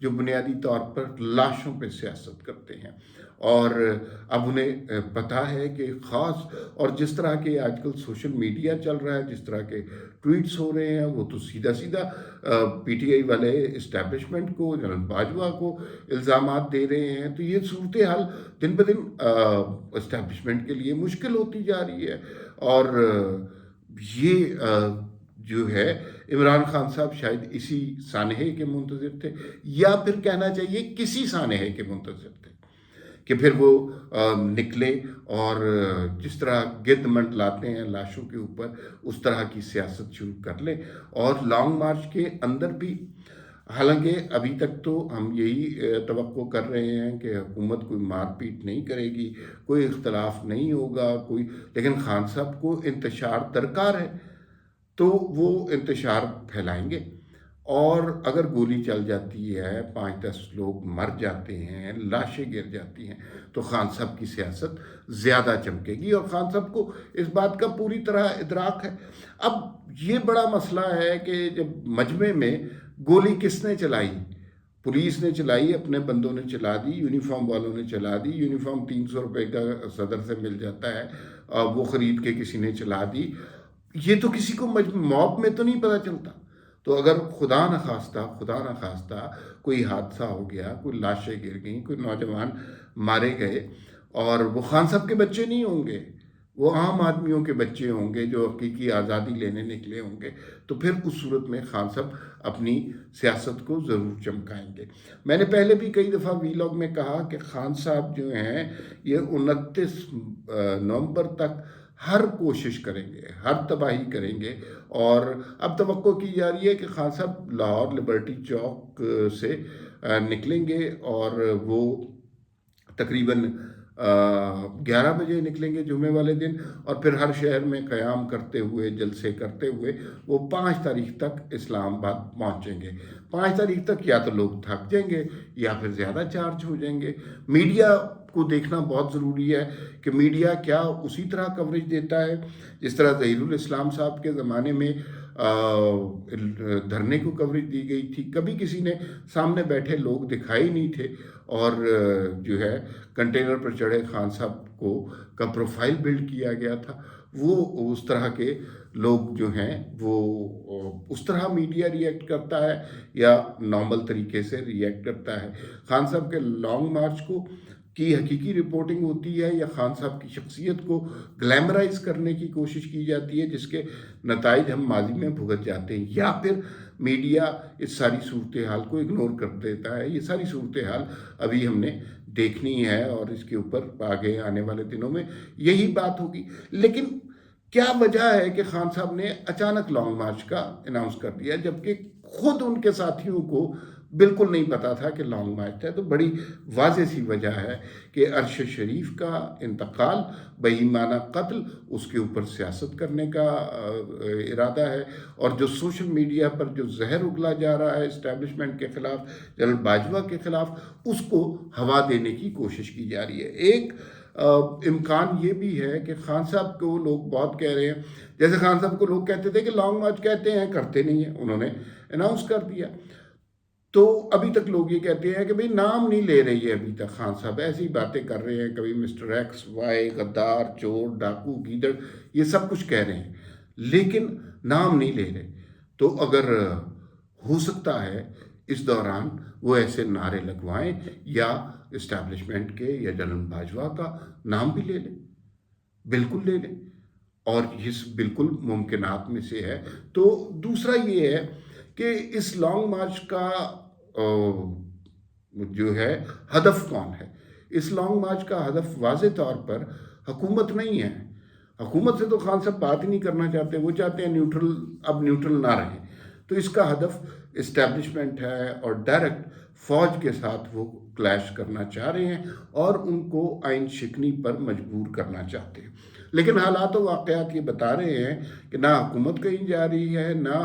جو بنیادی طور پر لاشوں پہ سیاست کرتے ہیں، اور اب انہیں پتہ ہے کہ خاص اور جس طرح کے آج کل سوشل میڈیا چل رہا ہے، جس طرح کے ٹویٹس ہو رہے ہیں، وہ تو سیدھا سیدھا پی ٹی آئی والے اسٹیبلشمنٹ کو، جنرل باجوہ کو الزامات دے رہے ہیں۔ تو یہ صورتحال دن بدن اسٹیبلشمنٹ کے لیے مشکل ہوتی جا رہی ہے، اور یہ جو ہے عمران خان صاحب شاید اسی سانحے کے منتظر تھے، یا پھر کہنا چاہیے کسی سانحے کے منتظر تھے کہ پھر وہ نکلے اور جس طرح گرد منڈلاتے ہیں لاشوں کے اوپر اس طرح کی سیاست شروع کر لیں۔ اور لانگ مارچ کے اندر بھی، حالانکہ ابھی تک تو ہم یہی توقع کر رہے ہیں کہ حکومت کوئی مار پیٹ نہیں کرے گی، کوئی اختلاف نہیں ہوگا، لیکن خان صاحب کو انتشار درکار ہے تو وہ انتشار پھیلائیں گے، اور اگر گولی چل جاتی ہے، 5-10 لوگ مر جاتے ہیں، لاشیں گر جاتی ہیں، تو خان صاحب کی سیاست زیادہ چمکے گی، اور خان صاحب کو اس بات کا پوری طرح ادراک ہے۔ اب یہ بڑا مسئلہ ہے کہ جب مجمع میں گولی کس نے چلائی؟ پولیس نے چلائی، اپنے بندوں نے چلا دی، یونیفارم والوں نے چلا دی۔ یونیفارم 300 روپے کا صدر سے مل جاتا ہے، وہ خرید کے کسی نے چلا دی۔ یہ تو کسی کو موب میں تو نہیں پتہ چلتا۔ تو اگر خدا نخواستہ کوئی حادثہ ہو گیا، کوئی لاشیں گر گئیں، کوئی نوجوان مارے گئے، اور وہ خان صاحب کے بچے نہیں ہوں گے، وہ عام آدمیوں کے بچے ہوں گے جو حقیقی آزادی لینے نکلے ہوں گے، تو پھر اس صورت میں خان صاحب اپنی سیاست کو ضرور چمکائیں گے۔ میں نے پہلے بھی کئی دفعہ وی لاگ میں کہا کہ خان صاحب جو ہیں یہ 29 نومبر تک ہر کوشش کریں گے، ہر تباہی کریں گے، اور اب توقع کی جا رہی ہے کہ خان صاحب لاہور لبرٹی چوک سے نکلیں گے، اور وہ تقریباً 11 بجے نکلیں گے جمعے والے دن، اور پھر ہر شہر میں قیام کرتے ہوئے، جلسے کرتے ہوئے وہ 5 تاریخ تک اسلام آباد پہنچیں گے۔ 5 تاریخ تک یا تو لوگ تھک جائیں گے یا پھر زیادہ چارج ہو جائیں گے۔ میڈیا کو دیکھنا بہت ضروری ہے کہ میڈیا کیا اسی طرح کوریج دیتا ہے جس طرح ظہیر الاسلام صاحب کے زمانے میں دھرنے کو کوریج دی گئی تھی۔ کبھی کسی نے سامنے بیٹھے لوگ دکھائے نہیں تھے، اور جو ہے کنٹینر پر چڑھے خان صاحب کا پروفائل بلڈ کیا گیا تھا۔ وہ اس طرح کے لوگ جو ہیں وہ اس طرح میڈیا ریئیکٹ کرتا ہے یا نارمل طریقے سے ریئیکٹ کرتا ہے؟ خان صاحب کے لانگ مارچ کی حقیقی رپورٹنگ ہوتی ہے، یا خان صاحب کی شخصیت کو گلیمرائز کرنے کی کوشش کی جاتی ہے جس کے نتائج ہم ماضی میں بھگت جاتے ہیں، یا پھر میڈیا اس ساری صورتحال کو اگنور کر دیتا ہے؟ یہ ساری صورتحال ابھی ہم نے دیکھنی ہے، اور اس کے اوپر آگے آنے والے دنوں میں یہی بات ہوگی۔ لیکن کیا وجہ ہے کہ خان صاحب نے اچانک لانگ مارچ کا اناؤنس کر دیا، جبکہ خود ان کے ساتھیوں کو بالکل نہیں پتا تھا کہ لانگ مارچ ہے؟ تو بڑی واضح سی وجہ ہے کہ عرش شریف کا انتقال، بے ایمانہ قتل، اس کے اوپر سیاست کرنے کا ارادہ ہے، اور جو سوشل میڈیا پر جو زہر اگلا جا رہا ہے اسٹیبلشمنٹ کے خلاف، جنرل باجوہ کے خلاف، اس کو ہوا دینے کی کوشش کی جا رہی ہے۔ ایک امکان یہ بھی ہے کہ خان صاحب کو لوگ بہت کہہ رہے ہیں، جیسے خان صاحب کو لوگ کہتے تھے کہ لانگ مارچ کہتے ہیں، کرتے نہیں ہیں، انہوں نے اناؤنس کر دیا، تو ابھی تک لوگ یہ کہتے ہیں کہ بھئی نام نہیں لے رہی ہے ابھی تک خان صاحب، ایسی باتیں کر رہے ہیں، کبھی مسٹر ایکس وائی، غدار، چور، ڈاکو، گیدڑ، یہ سب کچھ کہہ رہے ہیں، لیکن نام نہیں لے رہے۔ تو اگر ہو سکتا ہے اس دوران وہ ایسے نعرے لگوائیں، یا اسٹیبلشمنٹ کے یا جنرل باجوہ کا نام بھی لے لیں، بالکل لے لیں، اور اس بالکل ممکنات میں سے ہے۔ تو دوسرا یہ ہے کہ اس لانگ مارچ کا جو ہے ہدف کون ہے؟ اس لانگ مارچ کا ہدف واضح طور پر حکومت نہیں ہے۔ حکومت سے تو خان صاحب بات ہی نہیں کرنا چاہتے، وہ چاہتے ہیں نیوٹرل نہ رہیں۔ تو اس کا ہدف اسٹیبلشمنٹ ہے، اور ڈائریکٹ فوج کے ساتھ وہ کلیش کرنا چاہ رہے ہیں، اور ان کو آئین شکنی پر مجبور کرنا چاہتے ہیں۔ لیکن حالات و واقعات یہ بتا رہے ہیں کہ نہ حکومت کہیں جا رہی ہے، نہ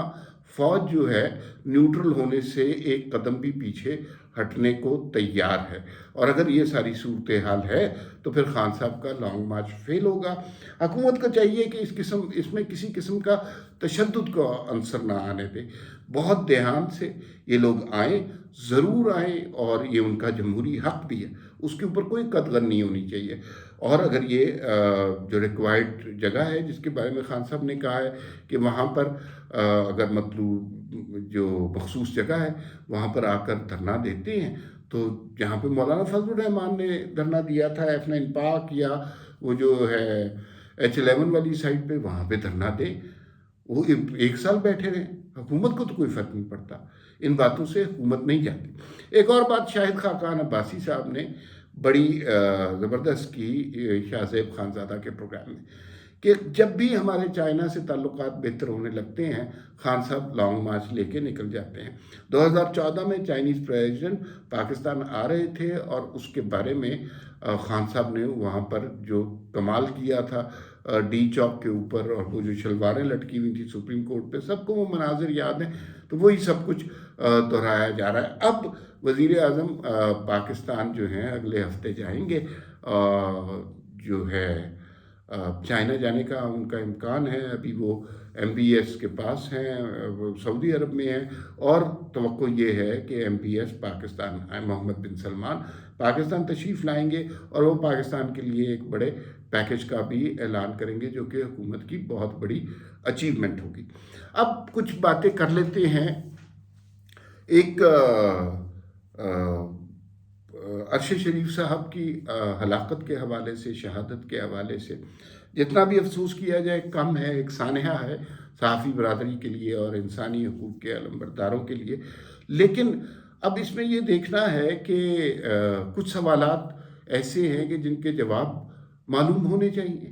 فوج جو ہے نیوٹرل ہونے سے ایک قدم بھی پیچھے ہٹنے کو تیار ہے، اور اگر یہ ساری صورتحال ہے تو پھر خان صاحب کا لانگ مارچ فیل ہوگا۔ حکومت کو چاہیے کہ اس میں کسی قسم کا تشدد کا عنصر نہ آنے دے، بہت دھیان سے یہ لوگ آئیں، ضرور آئیں، اور یہ ان کا جمہوری حق بھی ہے، اس کے اوپر کوئی قدغن نہیں ہونی چاہیے۔ اور اگر یہ جو ریکوائرڈ جگہ ہے جس کے بارے میں خان صاحب نے کہا ہے کہ وہاں پر اگر مطلوب جو مخصوص جگہ ہے وہاں پر آ کر دھرنا دیتے ہیں، تو جہاں پہ مولانا فضل الرحمان نے دھرنا دیا تھا F9 پارک یا وہ جو ہے H11 والی سائٹ پہ، وہاں پہ دھرنا دیں، وہ 1 سال بیٹھے رہے، حکومت کو تو کوئی فرق نہیں پڑتا، ان باتوں سے حکومت نہیں جاتی۔ ایک اور بات شاہد خاقان عباسی صاحب نے بڑی زبردست کی شاہ زیب خانزادہ کے پروگرام میں، کہ جب بھی ہمارے چائنا سے تعلقات بہتر ہونے لگتے ہیں خان صاحب لانگ مارچ لے کے نکل جاتے ہیں۔ 2014 میں چائنیز پریزیڈنٹ پاکستان آ رہے تھے، اور اس کے بارے میں خان صاحب نے وہاں پر جو کمال کیا تھا ڈی چوک کے اوپر، اور وہ جو شلواریں لٹکی ہوئی تھی سپریم کورٹ پہ، سب کو وہ مناظر یاد ہیں، تو وہی سب کچھ دہرایا جا رہا ہے۔ اب وزیر اعظم پاکستان جو ہیں اگلے ہفتے جائیں گے، جو ہے چائنا جانے کا ان کا امکان ہے، ابھی وہ MBS کے پاس ہیں، وہ سعودی عرب میں ہیں، اور توقع یہ ہے کہ MBS پاکستان محمد بن سلمان پاکستان تشریف لائیں گے، اور وہ پاکستان کے لیے ایک بڑے پیکج کا بھی اعلان کریں گے، جو کہ حکومت کی بہت بڑی اچیومنٹ ہوگی۔ اب کچھ باتیں کر لیتے ہیں۔ ایک عرش شریف صاحب کی ہلاکت کے حوالے سے، شہادت کے حوالے سے جتنا بھی افسوس کیا جائے کم ہے، ایک سانحہ ہے صحافی برادری کے لیے اور انسانی حقوق کے علمبرداروں کے لیے۔ لیکن اب اس میں یہ دیکھنا ہے کہ کچھ سوالات ایسے ہیں کہ جن کے جواب معلوم ہونے چاہیے۔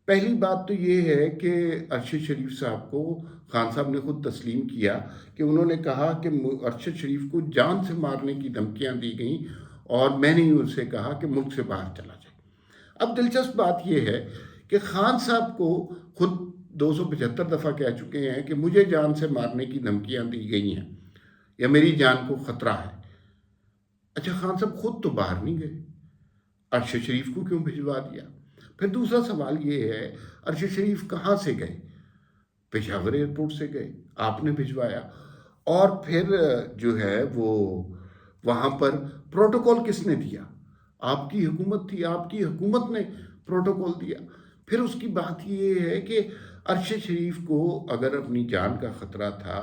پہلی بات تو یہ ہے کہ ارشد شریف صاحب کو خان صاحب نے خود تسلیم کیا کہ انہوں نے کہا کہ ارشد شریف کو جان سے مارنے کی دھمکیاں دی گئیں، اور میں نے ان سے کہا کہ ملک سے باہر چلا جائے۔ اب دلچسپ بات یہ ہے کہ خان صاحب کو خود 275 دفعہ کہہ چکے ہیں کہ مجھے جان سے مارنے کی دھمکیاں دی گئی ہیں یا میری جان کو خطرہ ہے۔ اچھا، خان صاحب خود تو باہر نہیں گئے، ارشد شریف کو کیوں بھجوا دیا؟ پھر دوسرا سوال یہ ہے، ارشد شریف کہاں سے گئے؟ پشاور ایئرپورٹ سے گئے، آپ نے بھجوایا، اور پھر جو ہے وہ وہاں پر پروٹوکول کس نے دیا؟ آپ کی حکومت تھی، آپ کی حکومت نے پروٹوکول دیا۔ پھر اس کی بات یہ ہے کہ ارشد شریف کو اگر اپنی جان کا خطرہ تھا،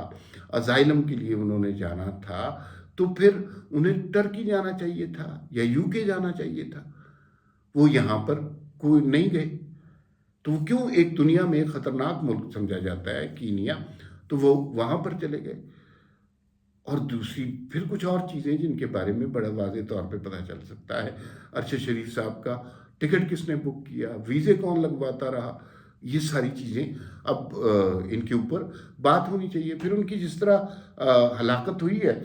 اسائلم کے لیے انہوں نے جانا تھا، تو پھر انہیں ٹرکی جانا چاہیے تھا یا UK جانا چاہیے تھا۔ وہ یہاں پر کوئی نہیں گئے، تو وہ کیوں؟ ایک دنیا میں خطرناک ملک سمجھا جاتا ہے کینیا، تو وہ وہاں پر چلے گئے۔ اور دوسری پھر کچھ اور چیزیں جن کے بارے میں بڑا واضح طور پہ پتہ چل سکتا ہے، ارشد شریف صاحب کا ٹکٹ کس نے بک کیا، ویزے کون لگواتا رہا، یہ ساری چیزیں اب ان کے اوپر بات ہونی چاہیے۔ پھر ان کی جس طرح ہلاکت ہوئی ہے،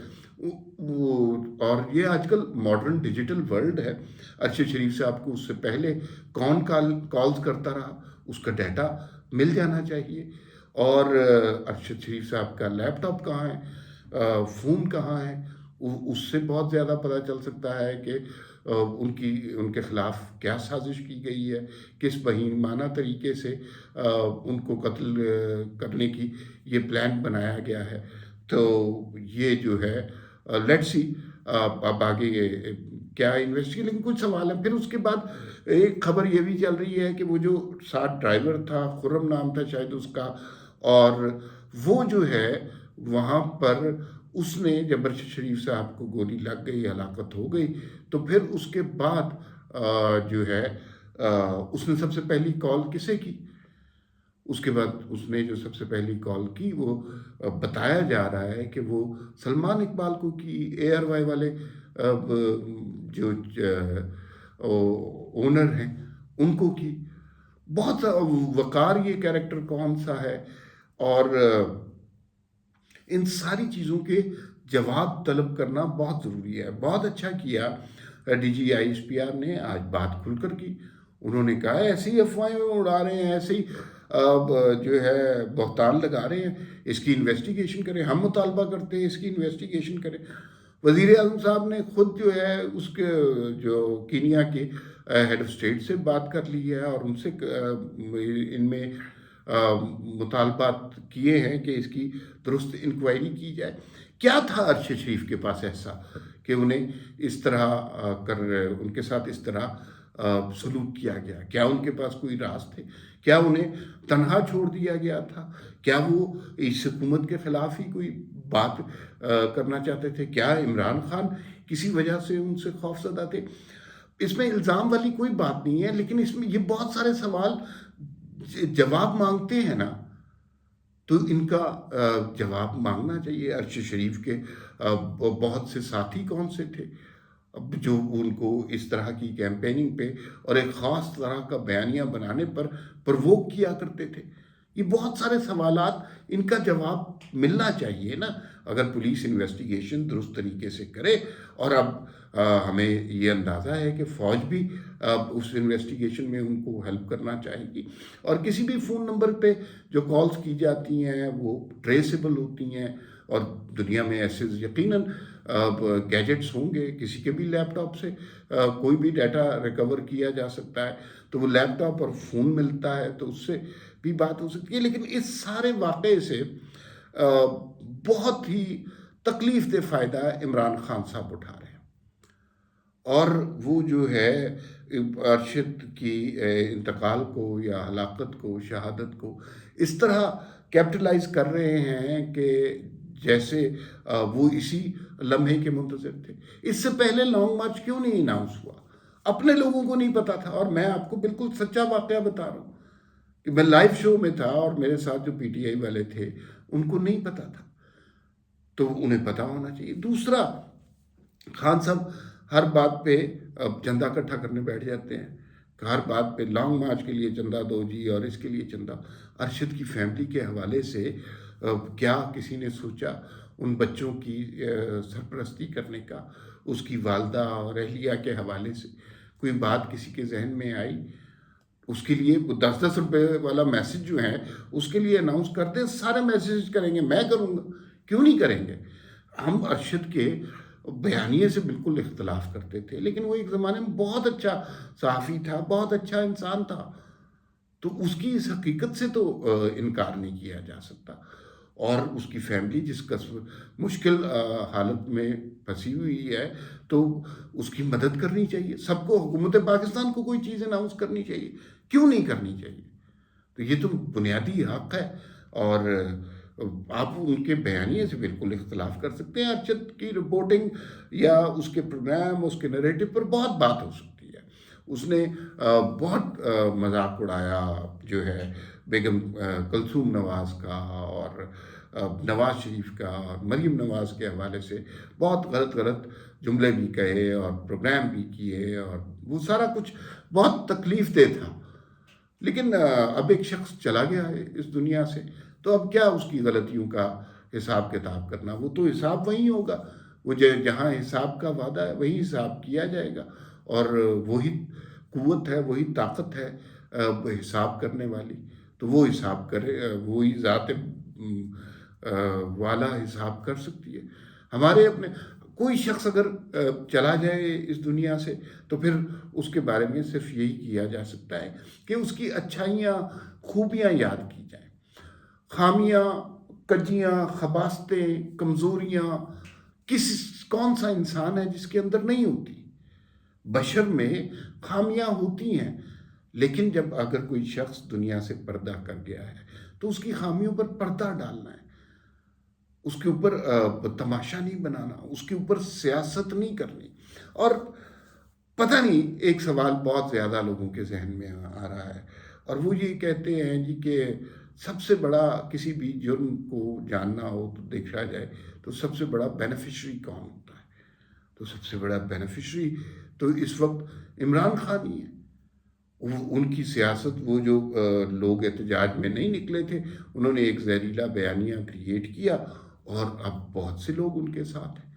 اور یہ آج کل ماڈرن ڈیجیٹل ورلڈ ہے، ارشد شریف صاحب کو اس سے پہلے کون کالز کرتا رہا، اس کا ڈیٹا مل جانا چاہیے، اور ارشد شریف صاحب کا لیپ ٹاپ کہاں ہے، فون کہاں ہے، اس سے بہت زیادہ پتہ چل سکتا ہے کہ ان کے خلاف کیا سازش کی گئی ہے، کس بہیمانہ طریقے سے ان کو قتل کرنے کی یہ پلان بنایا گیا ہے۔ تو یہ جو ہے لیٹ سی اب آگے کیا انویسٹیگیشن، لیکن کچھ سوال ہیں۔ پھر اس کے بعد ایک خبر یہ بھی چل رہی ہے کہ وہ جو ساتھ ڈرائیور تھا، خرم نام تھا شاید اس کا، اور وہ جو ہے وہاں پر اس نے جب ارشد شریف صاحب کو گولی لگ گئی، ہلاکت ہو گئی، تو پھر اس کے بعد جو ہے اس نے سب سے پہلی کال کسے کی؟ اس کے بعد اس نے جو سب سے پہلی کال کی، وہ بتایا جا رہا ہے کہ وہ سلمان اقبال کو کی، ARY والے جو اونر ہیں ان کو کی۔ بہت وقار یہ کیریکٹر کون سا ہے، اور ان ساری چیزوں کے جواب طلب کرنا بہت ضروری ہے۔ بہت اچھا کیا DG ISPR نے آج بات کھل کر کی، انہوں نے کہا ایسی ہی افواہیں اڑا رہے ہیں، ایسے ہی اب جو ہے بہتان لگا رہے ہیں، اس کی انویسٹیگیشن کریں، ہم مطالبہ کرتے ہیں اس کی انویسٹیگیشن کریں۔ وزیر اعظم صاحب نے خود جو ہے اس کے جو کینیا کے ہیڈ آف اسٹیٹ سے بات کر لی ہے اور ان سے ان میں مطالبات کیے ہیں کہ اس کی درست انکوائری کی جائے۔ کیا تھا ارشد شریف کے پاس ایسا کہ انہیں اس طرح ان کے ساتھ اس طرح سلوک کیا گیا؟ کیا ان کے پاس کوئی راز تھے؟ کیا انہیں تنہا چھوڑ دیا گیا تھا؟ کیا وہ اس حکومت کے خلاف ہی کوئی بات کرنا چاہتے تھے؟ کیا عمران خان کسی وجہ سے ان سے خوف زدہ تھے؟ اس میں الزام والی کوئی بات نہیں ہے، لیکن اس میں یہ بہت سارے سوال جواب مانگتے ہیں نا، تو ان کا جواب مانگنا چاہیے۔ ارشد شریف کے بہت سے ساتھی کون سے تھے جو ان کو اس طرح کی کیمپیننگ پہ اور ایک خاص طرح کا بیانیہ بنانے پر پرووک کیا کرتے تھے؟ یہ بہت سارے سوالات، ان کا جواب ملنا چاہیے نا، اگر پولیس انویسٹیگیشن درست طریقے سے کرے۔ اور اب ہمیں یہ اندازہ ہے کہ فوج بھی اس انویسٹیگیشن میں ان کو ہیلپ کرنا چاہے گی، اور کسی بھی فون نمبر پہ جو کالز کی جاتی ہیں وہ ٹریسیبل ہوتی ہیں، اور دنیا میں ایسے یقیناً گیجٹس ہوں گے، کسی کے بھی لیپ ٹاپ سے کوئی بھی ڈیٹا ریکور کیا جا سکتا ہے، تو وہ لیپ ٹاپ اور فون ملتا ہے تو اس سے بھی بات ہو سکتی ہے۔ لیکن اس سارے واقعے سے بہت ہی تکلیف دہ فائدہ عمران خان صاحب اٹھا رہے ہیں، اور وہ جو ہے ارشد کی انتقال کو یا ہلاکت کو، شہادت کو اس طرح کیپٹلائز کر رہے ہیں کہ جیسے وہ اسی لمحے کے منتظر تھے۔ اس سے پہلے لانگ مارچ کیوں نہیں اناؤنس ہوا؟ اپنے لوگوں کو نہیں پتا تھا، اور میں آپ کو بالکل سچا واقعہ بتا رہا ہوں کہ میں لائیو شو میں تھا اور میرے ساتھ جو پی ٹی آئی والے تھے ان کو نہیں پتا تھا، تو انہیں پتا ہونا چاہیے۔ دوسرا، خان صاحب ہر بات پہ چندہ اکٹھا کرنے بیٹھ جاتے ہیں، ہر بات پہ لانگ مارچ کے لیے چندہ دو جی اور اس کے لیے چندہ۔ ارشد کی فیملی کے حوالے سے کیا کسی نے سوچا ان بچوں کی سرپرستی کرنے کا؟ اس کی والدہ اور اہلیہ کے حوالے سے کوئی بات کسی کے ذہن میں آئی؟ اس کے لیے 10-10 روپے والا میسج جو ہے اس کے لیے اناؤنس کرتے ہیں، سارے میسیج کریں گے، میں کروں گا، کیوں نہیں کریں گے؟ ہم ارشد کے بیانیے سے بالکل اختلاف کرتے تھے، لیکن وہ ایک زمانے میں بہت اچھا صحافی تھا، بہت اچھا انسان تھا، تو اس کی اس حقیقت سے تو انکار نہیں کیا جا سکتا۔ اور اس کی فیملی جس قسم مشکل حالت میں پھنسی ہوئی ہے، تو اس کی مدد کرنی چاہیے سب کو۔ حکومت پاکستان کو کوئی چیز اناؤنس کرنی چاہیے، کیوں نہیں کرنی چاہیے؟ تو یہ تو بنیادی حق ہے، اور آپ ان کے بیانیے سے بالکل اختلاف کر سکتے ہیں۔ ارشد کی رپورٹنگ یا اس کے پروگرام، اس کے نیریٹو پر بہت بات ہو سکتی ہے۔ اس نے بہت مذاق اڑایا جو ہے بیگم کلثوم نواز کا، اور نواز شریف کا، اور مریم نواز کے حوالے سے بہت غلط غلط جملے بھی کہے اور پروگرام بھی کیے، اور وہ سارا کچھ بہت تکلیف دہ تھا۔ لیکن اب ایک شخص چلا گیا ہے اس دنیا سے، تو اب کیا اس کی غلطیوں کا حساب کتاب کرنا؟ وہ تو حساب وہیں ہوگا، وہ جہاں حساب کا وعدہ ہے وہی حساب کیا جائے گا، اور وہی قوت ہے، وہی طاقت ہے حساب کرنے والی، تو وہ حساب کرے، وہی ذات والا حساب کر سکتی ہے۔ ہمارے اپنے کوئی شخص اگر چلا جائے اس دنیا سے تو پھر اس کے بارے میں صرف یہی کیا جا سکتا ہے کہ اس کی اچھائیاں، خوبیاں یاد کی جائیں، خامیاں، کجیاں، خباستیں، کمزوریاں کون سا انسان ہے جس کے اندر نہیں ہوتی؟ بشر میں خامیاں ہوتی ہیں، لیکن جب اگر کوئی شخص دنیا سے پردہ کر گیا ہے تو اس کی خامیوں پر پردہ ڈالنا ہے، اس کے اوپر تماشا نہیں بنانا، اس کے اوپر سیاست نہیں کرنی۔ اور پتہ نہیں، ایک سوال بہت زیادہ لوگوں کے ذہن میں آ رہا ہے، اور وہ یہ کہتے ہیں جی کہ سب سے بڑا کسی بھی جرم کو جاننا ہو تو دیکھا جائے تو سب سے بڑا بینیفیشری کون ہوتا ہے؟ تو سب سے بڑا بینیفیشری تو اس وقت عمران خان ہی ہے۔ ان کی سیاست، وہ جو لوگ احتجاج میں نہیں نکلے تھے، انہوں نے ایک زہریلا بیانیہ کریٹ کیا، اور اب بہت سے لوگ ان کے ساتھ ہیں،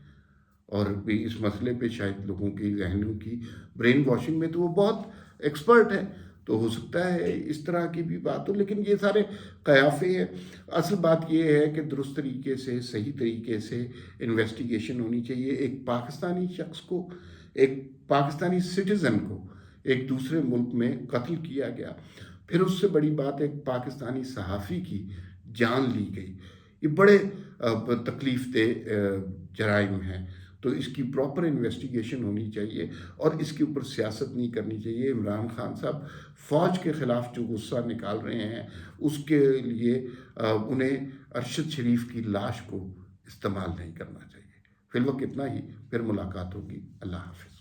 اور بھی اس مسئلے پہ شاید لوگوں کی ذہنوں کی برین واشنگ میں تو وہ بہت ایکسپرٹ ہیں، تو ہو سکتا ہے اس طرح کی بھی بات ہو، لیکن یہ سارے قیافے ہیں۔ اصل بات یہ ہے کہ درست طریقے سے، صحیح طریقے سے انویسٹیگیشن ہونی چاہیے۔ ایک پاکستانی شخص کو، ایک پاکستانی سٹیزن کو ایک دوسرے ملک میں قتل کیا گیا، پھر اس سے بڑی بات ایک پاکستانی صحافی کی جان لی گئی، یہ بڑے تکلیف دہ جرائم ہیں۔ تو اس کی پراپر انویسٹیگیشن ہونی چاہیے اور اس کے اوپر سیاست نہیں کرنی چاہیے۔ عمران خان صاحب فوج کے خلاف جو غصہ نکال رہے ہیں، اس کے لیے انہیں ارشد شریف کی لاش کو استعمال نہیں کرنا چاہیے۔ فی الوقت اتنا ہی، پھر ملاقات ہوگی۔ اللہ حافظ۔